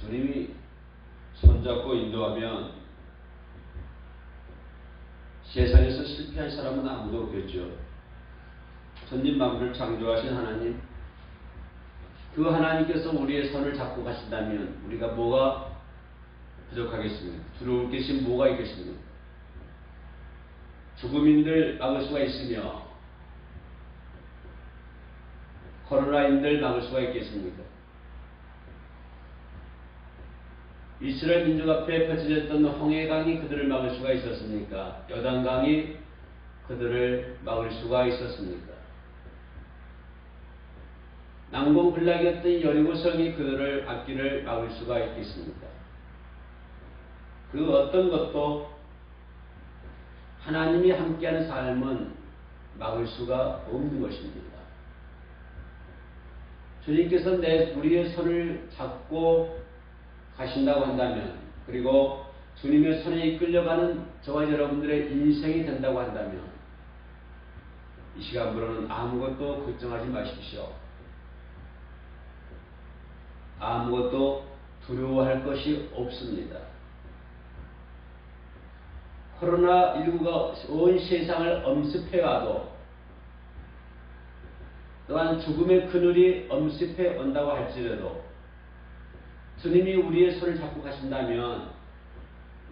주님이 손잡고 인도하면 세상에서 실패한 사람은 아무도 없겠죠. 천지 만물을 창조하신 하나님, 그 하나님께서 우리의 손을 잡고 가신다면 우리가 뭐가 부족하겠습니까? 두려울 것이 뭐가 있겠습니까? 죽음인들 막을 수가 있으며 코로나인들 막을 수가 있겠습니까? 이스라엘 민족 앞에 펼쳐졌던 홍해강이 그들을 막을 수가 있었습니까? 요단강이 그들을 막을 수가 있었습니까? 난공불락이었던 여리고성이 그들을 앞길을 막을 수가 있겠습니까? 그 어떤 것도 하나님이 함께하는 삶은 막을 수가 없는 것입니다. 주님께서 우리의 손을 잡고 가신다고 한다면, 그리고 주님의 손에 이끌려가는 저와 여러분들의 인생이 된다고 한다면 이 시간부로는 아무것도 걱정하지 마십시오. 아무것도 두려워할 것이 없습니다. 코로나19가 온 세상을 엄습해와도, 또한 죽음의 그늘이 엄습해 온다고 할지라도 주님이 우리의 손을 잡고 가신다면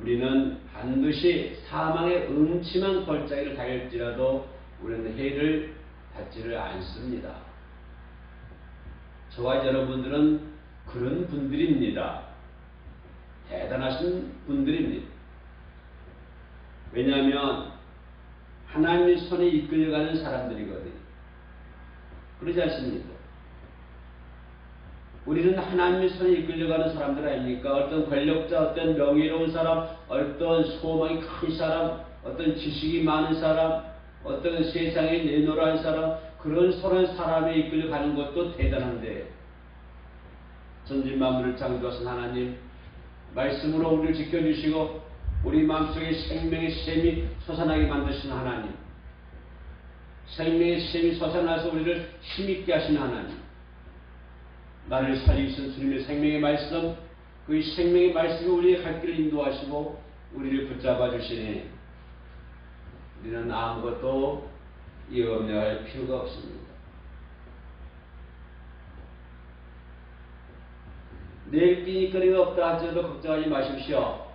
우리는 반드시 사망의 음침한 골짜기를 달릴지라도 우리는 해를 받지를 않습니다. 저와 여러분들은 그런 분들입니다. 대단하신 분들입니다. 왜냐하면 하나님의 손에 이끌려가는 사람들이거든요. 그러지 않습니까? 우리는 하나님의 손에 이끌려가는 사람들 아닙니까? 어떤 권력자, 어떤 명예로운 사람, 어떤 소망이 큰 사람, 어떤 지식이 많은 사람, 어떤 세상에 내노란 사람, 그런 소란 사람에 이끌려가는 것도 대단한데, 전진 만물을 창조하신 하나님, 말씀으로 우리를 지켜주시고 우리 마음속에 생명의 샘이 솟아나게 만드신 하나님, 생명의 샘이 솟아나서 우리를 힘있게 하신 하나님, 나를 살리신 주님의 생명의 말씀, 그 생명의 말씀이 우리의 갈 길을 인도하시고 우리를 붙잡아 주시니 우리는 아무것도 염려할 필요가 없습니다. 내일 끼니거리가 없다 하더라도 걱정하지 마십시오.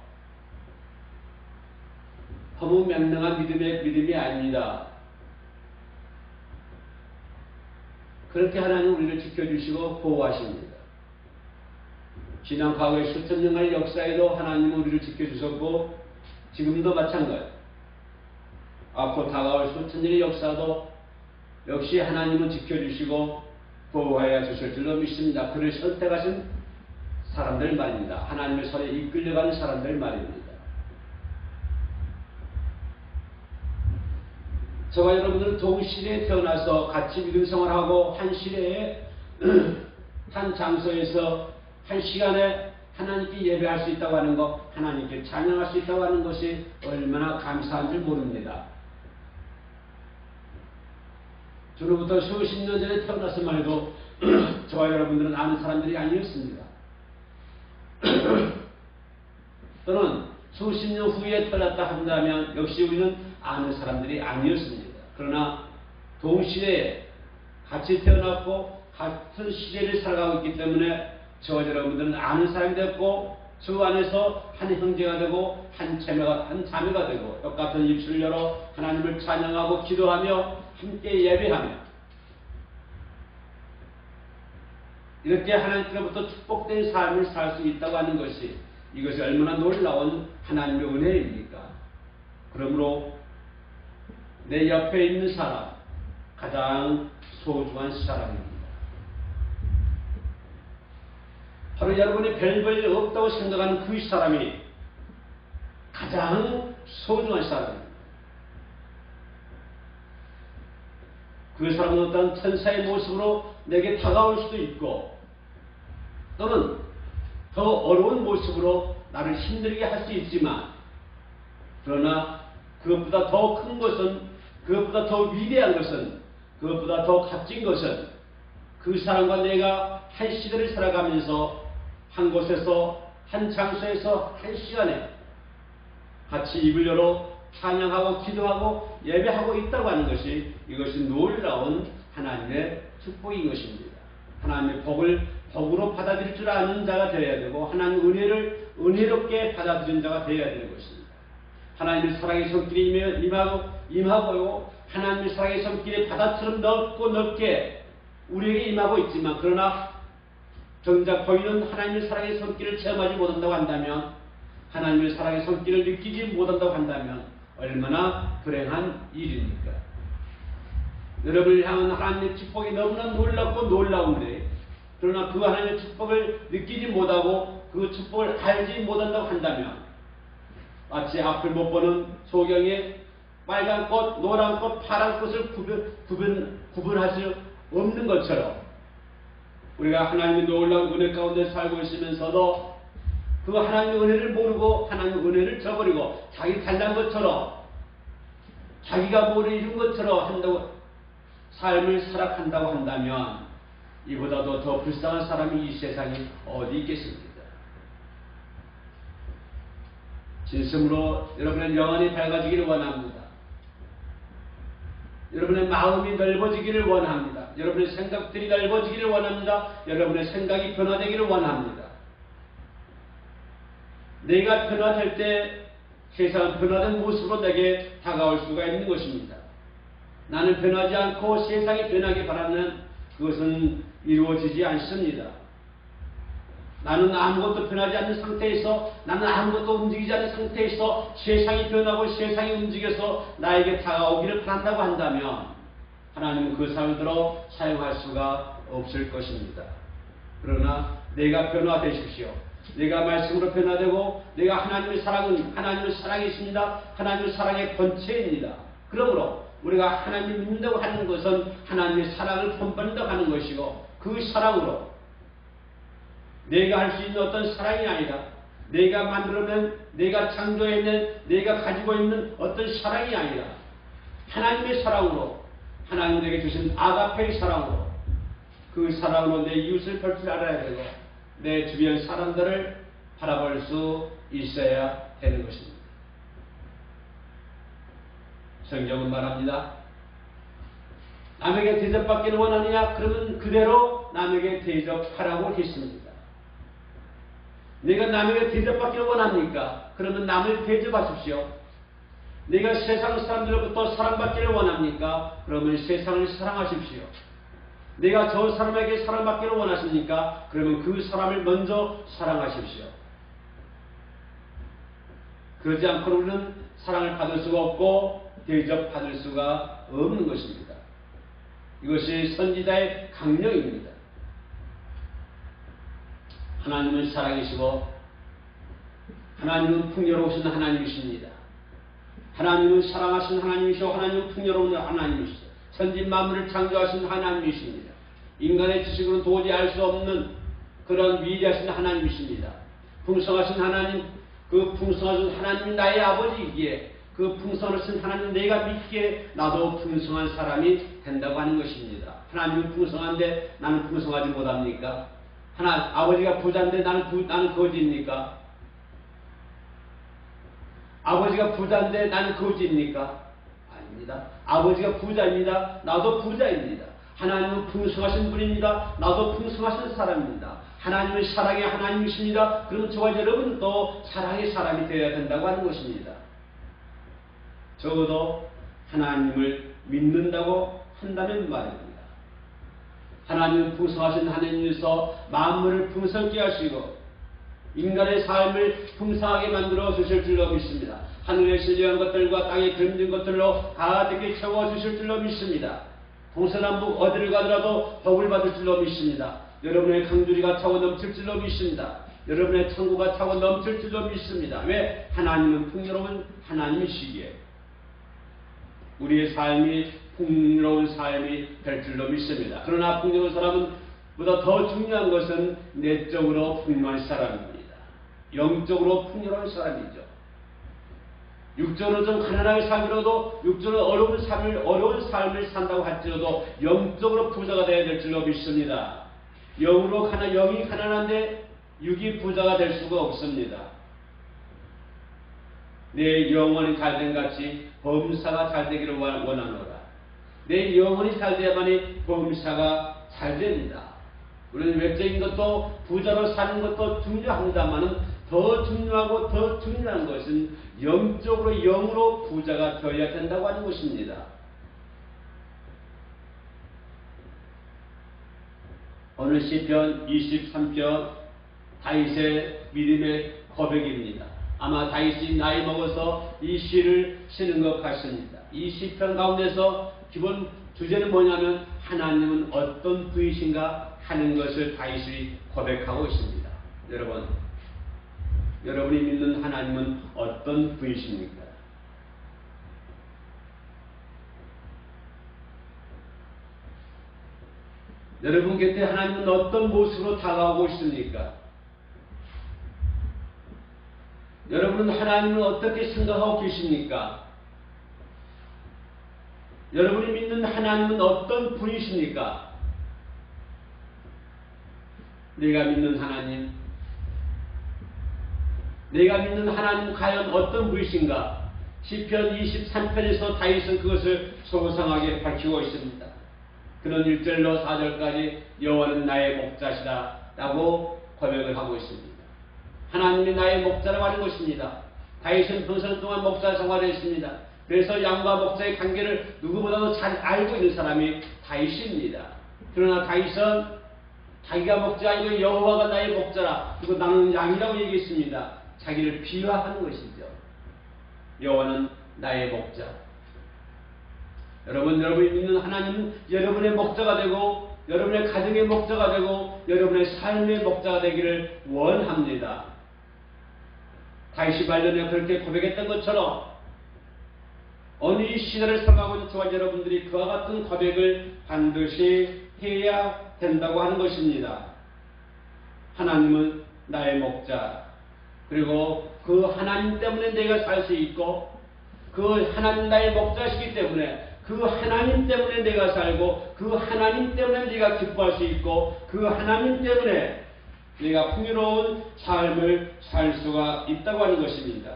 허무맹랑한 믿음이 아닙니다. 그렇게 하나님 우리를 지켜주시고 보호하십니다. 지난 과거의 수천 년간의 역사에도 하나님은 우리를 지켜주셨고 지금도 마찬가지. 앞으로 다가올 수천 년의 역사도 역시 하나님은 지켜주시고 보호하여 주실 줄로 믿습니다. 그를 선택하신 사람들 말입니다. 하나님의 손에 이끌려가는 사람들 말입니다. 저와 여러분들은 동시대에 태어나서 같이 믿음 생활하고 한 시대에 한 장소에서 한 시간에 하나님께 예배할 수 있다고 하는 것, 하나님께 찬양할 수 있다고 하는 것이 얼마나 감사한 줄 모릅니다. 저로부터 수십 년 전에 태어났을만 해도 저와 여러분들은 아는 사람들이 아니었습니다. 또는 수십 년 후에 태어났다 한다면 역시 우리는 아는 사람들이 아니었습니다. 그러나 동시대에 같이 태어났고 같은 시대를 살아가고 있기 때문에 저와 여러분들은 아는 사람이 됐고 저 안에서 한 형제가 되고 한 자매가 되고 똑같은 입술을 열어 하나님을 찬양하고 기도하며 함께 예배하며 이렇게 하나님께로부터 축복된 삶을 살 수 있다고 하는 것이 이것이 얼마나 놀라운 하나님의 은혜입니까? 그러므로 내 옆에 있는 사람, 가장 소중한 사람입니다. 바로 여러분이 별볼일 없다고 생각하는 그 사람이 가장 소중한 사람입니다. 그 사람은 어떤 천사의 모습으로 내게 다가올 수도 있고 또는 더 어려운 모습으로 나를 힘들게 할 수 있지만 그러나 그것보다 더 큰 것은, 그것보다 더 위대한 것은, 그것보다 더 값진 것은 그 사람과 내가 한 시대를 살아가면서 한 곳에서 한 장소에서 한 시간에 같이 입을 열어 찬양하고 기도하고 예배하고 있다고 하는 것이 이것이 놀라운 하나님의 축복인 것입니다. 하나님의 복을 복으로 받아들일 줄 아는 자가 되어야 되고 하나님의 은혜를 은혜롭게 받아들이는 자가 되어야 되는 것입니다. 하나님의 사랑의 손길이 임하고 하나님의 사랑의 손길이 바다처럼 넓고 넓게 우리에게 임하고 있지만 그러나 정작 보이는 하나님의 사랑의 손길을 체험하지 못한다고 한다면 하나님의 사랑의 손길을 느끼지 못한다고 한다면 얼마나 불행한 일입니까? 여러분을 향한 하나님의 축복이 너무나 놀랍고 놀라운데 그러나 그 하나님의 축복을 느끼지 못하고 그 축복을 알지 못한다고 한다면 마치 앞을 못 보는 소경에 빨간 꽃, 노란 꽃, 파란 꽃을 구분할 수 없는 것처럼 우리가 하나님의 놀라운 은혜 가운데 살고 있으면서도 그 하나님의 은혜를 모르고 하나님의 은혜를 저버리고 자기 잘난 것처럼 자기가 뭘 이룬 것처럼 한다고 삶을 살아간다고 한다면 이보다도 더 불쌍한 사람이 이 세상에 어디 있겠습니까? 진심으로 여러분의 영혼이 밝아지기를 원합니다. 여러분의 마음이 넓어지기를 원합니다. 여러분의 생각들이 넓어지기를 원합니다. 여러분의 생각이 변화되기를 원합니다. 내가 변화될 때 세상은 변화된 모습으로 내게 다가올 수가 있는 것입니다. 나는 변하지 않고 세상이 변하기 바라는 그것은 이루어지지 않습니다. 나는 아무것도 변하지 않는 상태에서 나는 아무것도 움직이지 않는 상태에서 세상이 변하고 세상이 움직여서 나에게 다가오기를 바란다고 한다면 하나님은 그 사람들로 사용할 수가 없을 것입니다. 그러나 내가 변화되십시오. 내가 말씀으로 변화되고 내가 하나님의 사랑이 있습니다. 하나님의 사랑의 본체입니다. 그러므로 우리가 하나님을 믿는다고 하는 것은 하나님의 사랑을 본받는다고 하는 것이고 그 사랑으로 내가 할 수 있는 어떤 사랑이 아니라 내가 만들어낸 내가 창조해낸 내가 가지고 있는 어떤 사랑이 아니라 하나님의 사랑으로 하나님 내게 주신 아가페의 사랑으로 그 사랑으로 내 이웃을 볼 줄 알아야 되고 내 주변 사람들을 바라볼 수 있어야 되는 것입니다. 성경은 말합니다. 남에게 대접받기를 원하느냐? 그러면 그대로 남에게 대접하라고 했습니다. 내가 남에게 대접받기를 원합니까? 그러면 남을 대접하십시오. 내가 세상 사람들로부터 사랑받기를 원합니까? 그러면 세상을 사랑하십시오. 내가 저 사람에게 사랑받기를 원하십니까? 그러면 그 사람을 먼저 사랑하십시오. 그러지 않고는 우리는 사랑을 받을 수가 없고 대접받을 수가 없는 것입니다. 이것이 선지자의 강령입니다. 하나님은 사랑이시고 하나님은 풍요로우신 하나님이십니다. 하나님은 사랑하신 하나님이시고 하나님은 풍요로운 하나님이시죠. 천지 만물을 창조하신 하나님이십니다. 인간의 지식으로는 도저히 알 수 없는 그런 위대하신 하나님이십니다. 풍성하신 하나님, 그 풍성하신 하나님이 나의 아버지이기에 그 풍성을 쓴 하나님 내가 믿기에 나도 풍성한 사람이 된다고 하는 것입니다. 하나님은 풍성한데 나는 풍성하지 못합니까? 아버지가 부자인데 나는 거지입니까? 아버지가 부자인데 나는 거지입니까? 아닙니다. 아버지가 부자입니다. 나도 부자입니다. 하나님은 풍성하신 분입니다. 나도 풍성하신 사람입니다. 하나님은 사랑의 하나님이십니다. 그럼 저와 여러분도 사랑의 사람이 되어야 된다고 하는 것입니다. 적어도 하나님을 믿는다고 한다면 말입니다. 하나님은 풍성하신 하나님이서 만물을 풍성케 하시고 인간의 삶을 풍성하게 만들어 주실 줄로 믿습니다. 하늘의 신령한 것들과 땅에 그림진 것들로 가득히 채워주실 줄로 믿습니다. 동서남북 어디를 가더라도 복을 받을 줄로 믿습니다. 여러분의 강주리가 차고 넘칠 줄로 믿습니다. 여러분의 창고가 차고 넘칠 줄로 믿습니다. 왜? 하나님은 풍요로운 하나님이시기에 우리의 삶이 풍요로운 삶이 될 줄로 믿습니다. 그러나 풍요로운 사람은 보다 더 중요한 것은 내적으로 풍요한 사람입니다. 영적으로 풍요로운 사람이죠. 육적으로 좀 가난하게 살더라도 육적으로 어려운 삶을 산다고 할지라도 영적으로 부자가 되어야 될 줄로 믿습니다. 영이 가난한데 육이 부자가 될 수가 없습니다. 내 영혼이 잘된 같이 범사가 잘 되기를 원하노라. 내 영혼이 잘 돼야만이 범사가 잘 됩니다. 우리는 외적인 것도 부자로 사는 것도 중요합니다만은 더 중요하고 더 중요한 것은 영적으로 영으로 부자가 되어야 된다고 하는 것입니다. 오늘 시편 23편 다윗의 믿음의 고백입니다. 아마 다윗이 나이 먹어서 이 시를 쓰는 것 같습니다. 이 시편 가운데서 기본 주제는 뭐냐면 하나님은 어떤 분이신가 하는 것을 다윗이 고백하고 있습니다. 여러분이 믿는 하나님은 어떤 분이십니까? 여러분 곁에 하나님은 어떤 모습으로 다가오고 있습니까? 여러분은 하나님을 어떻게 생각하고 계십니까? 여러분이 믿는 하나님은 어떤 분이십니까? 내가 믿는 하나님 과연 어떤 분이신가? 시편 23편에서 다윗은 그것을 소상하게 밝히고 있습니다. 그는 1절로 4절까지 여호와는 나의 목자시다 라고 고백을 하고 있습니다. 하나님이 나의 목자라고 하는 것입니다. 다윗은 평생 동안 목자 생활을 했습니다. 그래서 양과 목자의 관계를 누구보다도 잘 알고 있는 사람이 다윗입니다. 그러나 다윗은 자기가 목자이고 여호와가 나의 목자라, 그리고 나는 양이라고 얘기했습니다. 자기를 비하하는 것이죠. 여호와는 나의 목자. 여러분이 믿는 하나님은 여러분의 목자가 되고 여러분의 가정의 목자가 되고 여러분의 삶의 목자가 되기를 원합니다. 다윗이 말년에 그렇게 고백했던 것처럼 어느 이 시대를 살아가고 있는 저와 여러분들이 그와 같은 고백을 반드시 해야 된다고 하는 것입니다. 하나님은 나의 목자, 그리고 그 하나님 때문에 내가 살 수 있고 그 하나님 나의 목자시기 때문에 그 하나님 때문에 내가 살고 그 하나님 때문에 내가 기뻐할 수 있고 그 하나님 때문에 내가 풍요로운 삶을 살 수가 있다고 하는 것입니다.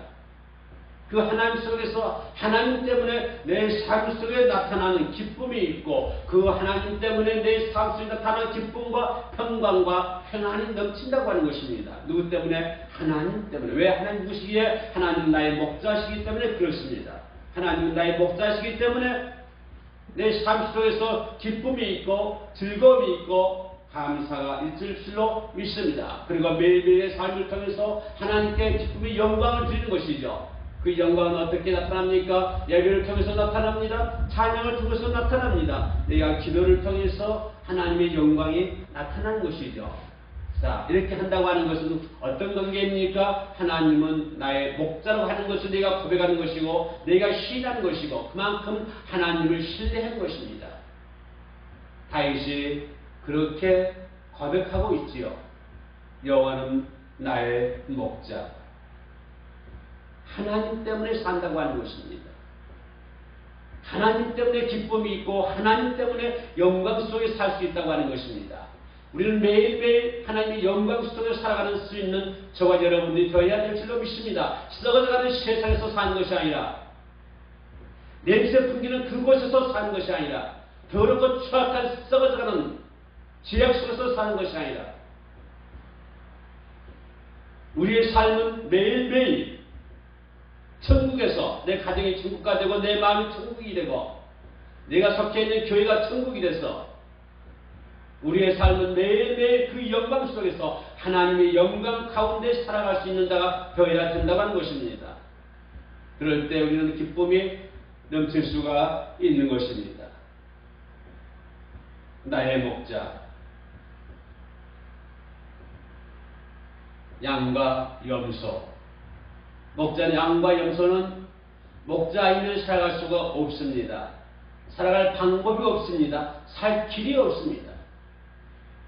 그 하나님 속에서 하나님 때문에 내 삶 속에 나타나는 기쁨이 있고 그 하나님 때문에 내 삶 속에 나타나는 기쁨과 평강과 평안이 넘친다고 하는 것입니다. 누구 때문에? 하나님 때문에. 왜 하나님 보시기에? 하나님 나의 목자시기 때문에 그렇습니다. 하나님 나의 목자시기 때문에 내 삶 속에서 기쁨이 있고 즐거움이 있고 감사가 있을 줄로 믿습니다. 그리고 매일매일의 삶을 통해서 하나님께 기쁨의 영광을 드리는 것이죠. 그 영광은 어떻게 나타납니까? 예배를 통해서 나타납니다. 찬양을 통해서 나타납니다. 내가 기도를 통해서 하나님의 영광이 나타나는 것이죠. 자, 이렇게 한다고 하는 것은 어떤 관계입니까? 하나님은 나의 목자라고 하는 것을 내가 고백하는 것이고 내가 신뢰하는 것이고 그만큼 하나님을 신뢰하는 것입니다. 다윗이 그렇게 고백하고 있지요. 여호와는 나의 목자. 하나님 때문에 산다고 하는 것입니다. 하나님 때문에 기쁨이 있고 하나님 때문에 영광 속에 살 수 있다고 하는 것입니다. 우리는 매일매일 하나님의 영광 속에 살아가는 수 있는 저와 여러분들이 되어야 될 줄로 믿습니다. 썩어져가는 세상에서 사는 것이 아니라 냄새 풍기는 그곳에서 사는 것이 아니라 더럽고 추악한 썩어져가는 지역 속에서 사는 것이 아니라 우리의 삶은 매일매일 천국에서 내 가정이 천국가 되고 내 마음이 천국이 되고 내가 속해 있는 교회가 천국이 돼서 우리의 삶은 매일매일 그 영광 속에서 하나님의 영광 가운데 살아갈 수 있는 자가 되어야 된다고 하는 것입니다. 그럴 때 우리는 기쁨이 넘칠 수가 있는 것입니다. 나의 목자, 양과 염소. 목자는 양과 염소는 목자 아니면 살아갈 수가 없습니다. 살아갈 방법이 없습니다. 살 길이 없습니다.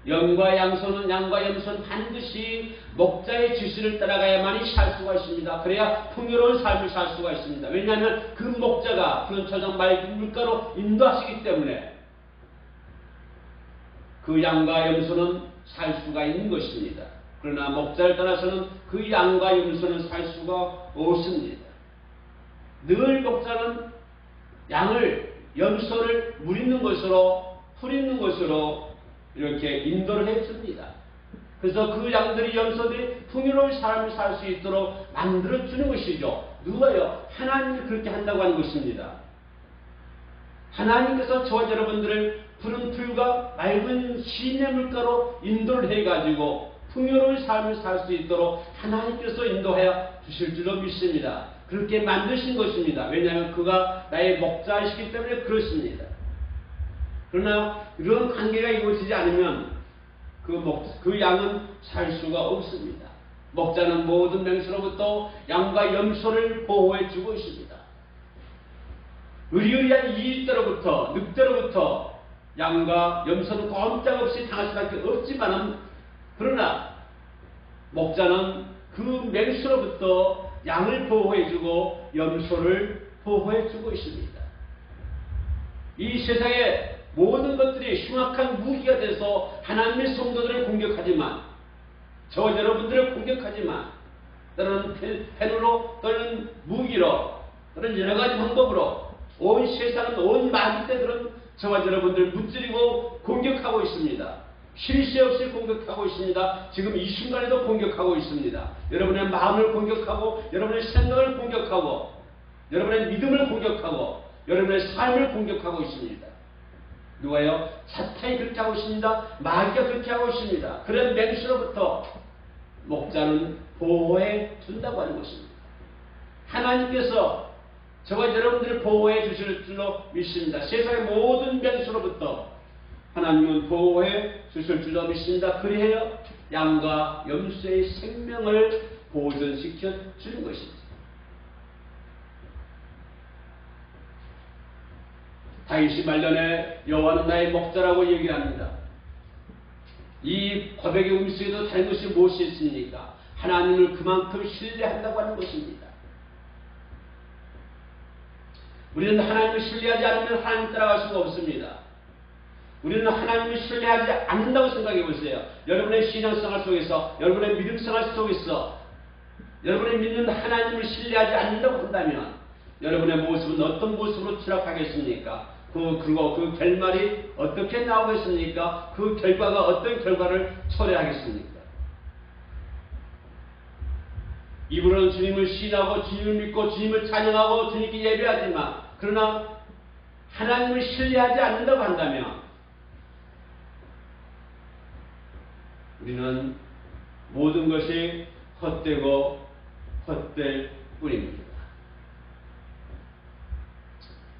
양과 염소는 반드시 목자의 지시를 따라가야만이 살 수가 있습니다. 그래야 풍요로운 삶을 살 수가 있습니다. 왜냐하면 그 목자가 푸른 초장 맑은 물가로 인도하시기 때문에 그 양과 염소는 살 수가 있는 것입니다. 그러나 목자를 떠나서는 그 양과 염소는 살 수가 없습니다. 늘 목자는 양을, 염소를 물 있는 곳으로, 풀 있는 곳으로 이렇게 인도를 해줍니다. 그래서 그 양들이, 염소들이 풍요로운 삶을 살 수 있도록 만들어주는 것이죠. 누가요? 하나님이 그렇게 한다고 하는 것입니다. 하나님께서 저와 여러분들을 푸른 풀과 맑은 시내 물가로 인도를 해가지고 풍요로운 삶을 살 수 있도록 하나님께서 인도하여 주실 줄로 믿습니다. 그렇게 만드신 것입니다. 왜냐하면 그가 나의 목자이시기 때문에 그렇습니다. 그러나 이런 관계가 이루어지지 않으면 그 양은 살 수가 없습니다. 목자는 모든 맹수로부터 양과 염소를 보호해 주고 있습니다. 의리의리한 이익대로부터, 늑대로부터 양과 염소는 꼼짝없이 당할 수밖에 없지만, 그러나 목자는 그 맹수로부터 양을 보호해주고 염소를 보호해주고 있습니다. 이 세상의 모든 것들이 흉악한 무기가 돼서 하나님의 성도들을 공격하지만, 저와 여러분들을 공격하지만, 또는 펜으로, 또는 무기로, 또는 여러 가지 방법으로 온 세상은, 온 마귀떼들은 저와 여러분들을 무찌르고 공격하고 있습니다. 쉴 새 없이 공격하고 있습니다. 지금 이 순간에도 공격하고 있습니다. 여러분의 마음을 공격하고, 여러분의 생각을 공격하고, 여러분의 믿음을 공격하고, 여러분의 삶을 공격하고 있습니다. 누가요? 사탄이 그렇게 하고 있습니다. 마귀가 그렇게 하고 있습니다. 그런 맹수로부터 목자는 보호해 준다고 하는 것입니다. 하나님께서 저와 여러분들을 보호해 주실 줄로 믿습니다. 세상의 모든 맹수로부터 하나님은 보호해 주실 줄로 믿습니다. 그리하여 양과 염소의 생명을 보존시켜 주는 것입니다. 다윗이 말년에 여호와는 나의 목자라고 얘기합니다. 이 고백의 음식에도 다른 것이 무엇이 있습니까? 하나님을 그만큼 신뢰한다고 하는 것입니다. 우리는 하나님을 신뢰하지 않으면 하나님 따라갈 수가 없습니다. 우리는 하나님을 신뢰하지 않는다고 생각해 보세요. 여러분의 신앙생활 속에서, 여러분의 믿음생활 속에서 여러분이 믿는 하나님을 신뢰하지 않는다고 한다면 여러분의 모습은 어떤 모습으로 추락하겠습니까? 그리고 그 결말이 어떻게 나오겠습니까? 그 결과가 어떤 결과를 초래하겠습니까? 입으로는 주님을 신하고 주님을 믿고 주님을 찬양하고 주님께 예배하지만, 그러나 하나님을 신뢰하지 않는다고 한다면 우리는 모든 것이 헛되고 헛될 뿐입니다.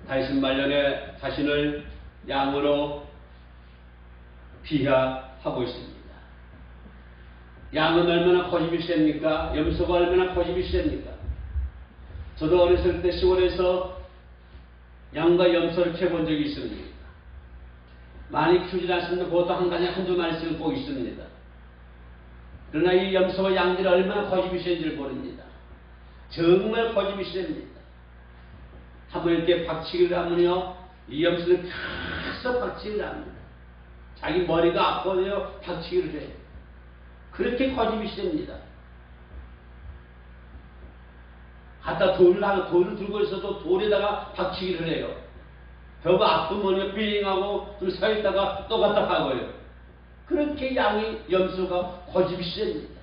다윗은 말년에 자신을 양으로 비하하고 있습니다. 양은 얼마나 고집이 셉니까? 염소가 얼마나 고집이 셉니까? 저도 어렸을 때 시골에서 양과 염소를 키워본 적이 있습니다. 많이 키우지 않습니다. 보통 한 가지 한두 마리씩은 꼭 있습니다. 그러나 이 염소와 양들이 얼마나 고집이 센지를 모릅니다. 정말 고집이 셉니다. 한번 이렇게 박치기를 하면요, 이 염소는 계속 박치기를 합니다. 자기 머리가 아파요, 박치기를 해요. 그렇게 고집이 셉니다. 갖다 돌을 들고 있어도 돌에다가 박치기를 해요. 벼가 아프면 삥하고 좀 서 있다가 또 갖다 박아요. 그렇게 염소가 고집이 셉니다.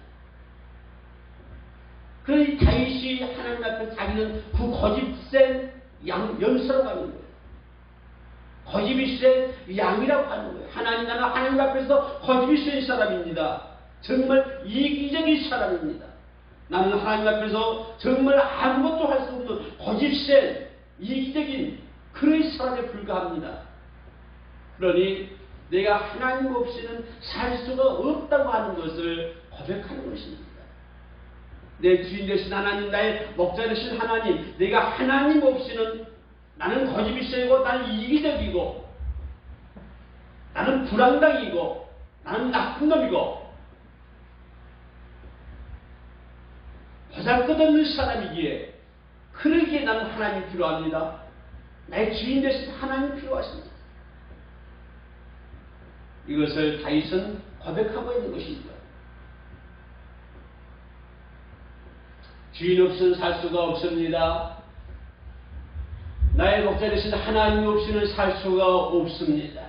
그러니 다윗이 하나님 앞에 자기는 그 고집 센 염소라고 하는 거예요. 고집이 센 양이라고 하는 거예요. 나는 하나님 앞에서 고집이 센 사람입니다. 정말 이기적인 사람입니다. 나는 하나님 앞에서 정말 아무것도 할 수 없는 고집 센 이기적인 그런 사람에 불과합니다. 그러니 내가 하나님 없이는 살 수가 없다고 하는 것을 고백하는 것입니다. 내 주인 되신 하나님, 나의 목자 되신 하나님, 내가 하나님 없이는 나는 고집이 세고, 나는 이기적이고, 나는 불황당이고, 나는 나쁜 놈이고, 보잘것없는 사람이기에, 그러기에 나는 하나님 필요합니다. 나의 주인 되신 하나님 필요하십니다. 이것을 다윗은 고백하고 있는 것입니다. 주인 없이는 살 수가 없습니다. 나의 목자 되신 하나님 없이는 살 수가 없습니다.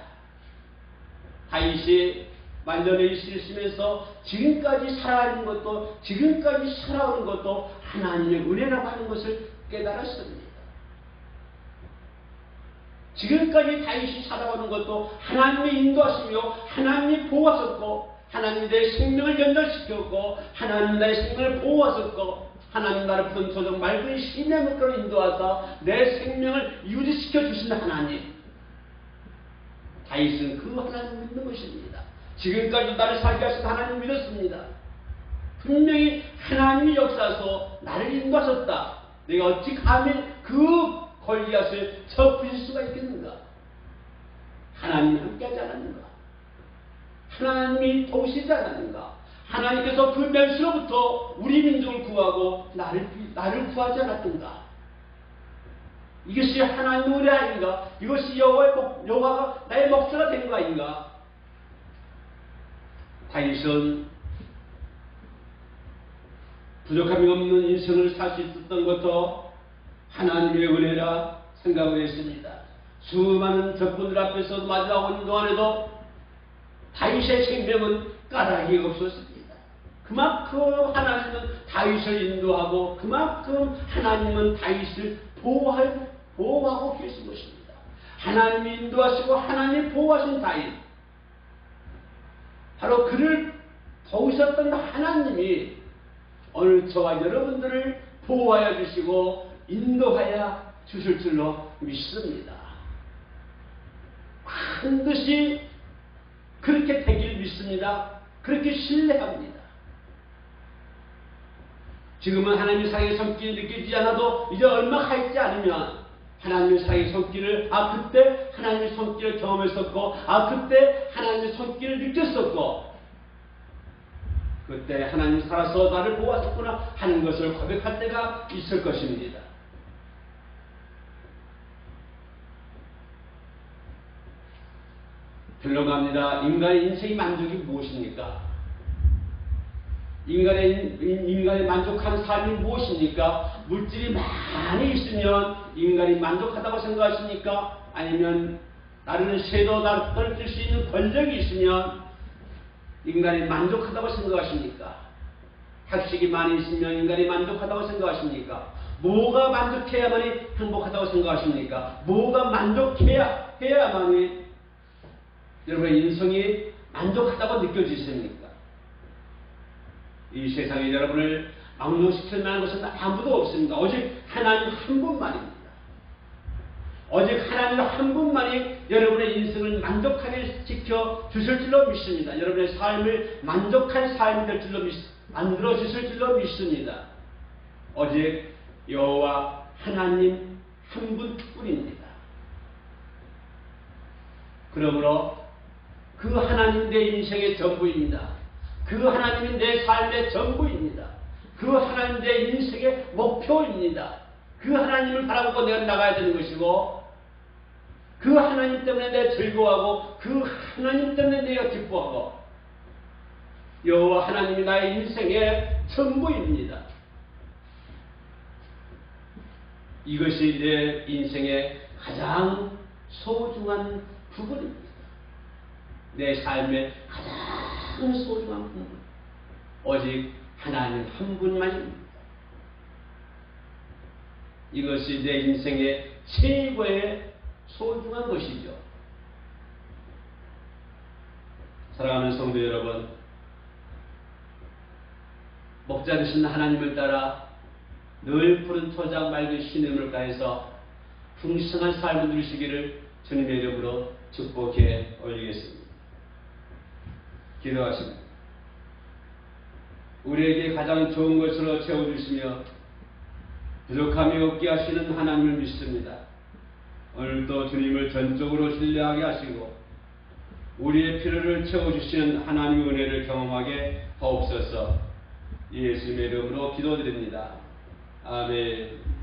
다윗이 말년에 있으시면서 지금까지 살아가는 것도, 지금까지 살아오는 것도 하나님의 은혜라고 하는 것을 깨달았습니다. 지금까지 다윗이 살아오는 것도 하나님의 인도하시며 하나님이 보호하셨고, 하나님이 내 생명을 연결시켰고, 하나님이 나의 생명을 보호하셨고, 하나님 나를 푸른 토종 맑은 심의 물가로 인도하사 내 생명을 유지시켜 주시는 하나님. 다윗은 그 하나님을 믿는 것입니다. 지금까지 나를 살게 하신 하나님을 믿었습니다. 분명히 하나님이 역사하셔서 나를 인도하셨다. 내가 어찌 감히 그 골리앗을 덮으실 수가 있겠는가? 하나님이 함께하지 않았는가? 하나님이 도우시지 않았는가? 하나님께서 그 멸시로부터 우리 민족을 구하고 나를 구하지 않았던가? 이것이 하나님의 은혜 아닌가? 이것이 여호와가 나의 목자가 된 거 아닌가? 다윗은 부족함이 없는 인생을 살 수 있었던 것도 하나님의 은혜라 생각을 했습니다. 수많은 적군들 앞에서 맞아오는 동안에도 다윗의 생명은 까닭이 없었습니다. 그만큼 하나님은 다윗을 인도하고 그만큼 하나님은 다윗을 보호하고 계신 것입니다. 하나님이 인도하시고 하나님이 보호하신 다윗, 바로 그를 도우셨던 하나님이 오늘 저와 여러분들을 보호하여 주시고 인도하여 주실 줄로 믿습니다. 반드시 그렇게 되길 믿습니다. 그렇게 신뢰합니다. 지금은 하나님의 사랑의 손길이 느껴지지 않아도 이제 얼마 가 있지 않으면 하나님의 사랑의 손길을 그때 하나님의 손길을 경험했었고 그때 하나님의 손길을 느꼈었고 그때 하나님 살아서 나를 보았었구나 하는 것을 고백할 때가 있을 것입니다. 변론합니다. 인간의 인생의 만족이 무엇입니까? 인간의 만족하는 삶이 무엇입니까? 물질이 많이 있으면 인간이 만족하다고 생각하십니까? 아니면 나르는 새도 나를 떨칠 수 있는 권력이 있으면 인간이 만족하다고 생각하십니까? 학식이 많이 있으면 인간이 만족하다고 생각하십니까? 뭐가 만족해야만이 행복하다고 생각하십니까? 뭐가 만족해야만이 여러분의 인생이 만족하다고 느껴지십니까? 이 세상에 여러분을 망정시킬 만한 것은 아무도 없습니다. 오직 하나님 한 분만입니다. 오직 하나님 한 분만이 여러분의 인생을 만족하게 지켜 주실 줄로 믿습니다. 여러분의 삶을 만족한 삶이 될 줄로 만들어 주실 줄로 믿습니다. 오직 여호와 하나님 한 분뿐입니다. 그러므로 그 하나님 내 인생의 전부입니다. 그 하나님이 내 삶의 전부입니다. 그 하나님 내 인생의 목표입니다. 그 하나님을 바라보고 내가 나가야 되는 것이고 그 하나님 때문에 내가 즐거워하고 그 하나님 때문에 내가 기뻐하고 여호와 하나님이 나의 인생의 전부입니다. 이것이 내 인생의 가장 소중한 부분입니다. 내 삶의 가장 소중한 부분, 오직 하나님 한 분만입니다. 이것이 내 인생의 최고의 소중한 것이죠. 사랑하는 성도 여러분, 목자 되신 하나님을 따라 늘 푸른 토장 맑은 신음을 가해서 풍성한 삶을 누리시기를 주님의 이름으로 축복해 올리겠습니다. 기도하십니다. 우리에게 가장 좋은 것으로 채워주시며 부족함이 없게 하시는 하나님을 믿습니다. 오늘도 주님을 전적으로 신뢰하게 하시고 우리의 필요를 채워주시는 하나님의 은혜를 경험하게 하옵소서. 예수님의 이름으로 기도드립니다. 아멘.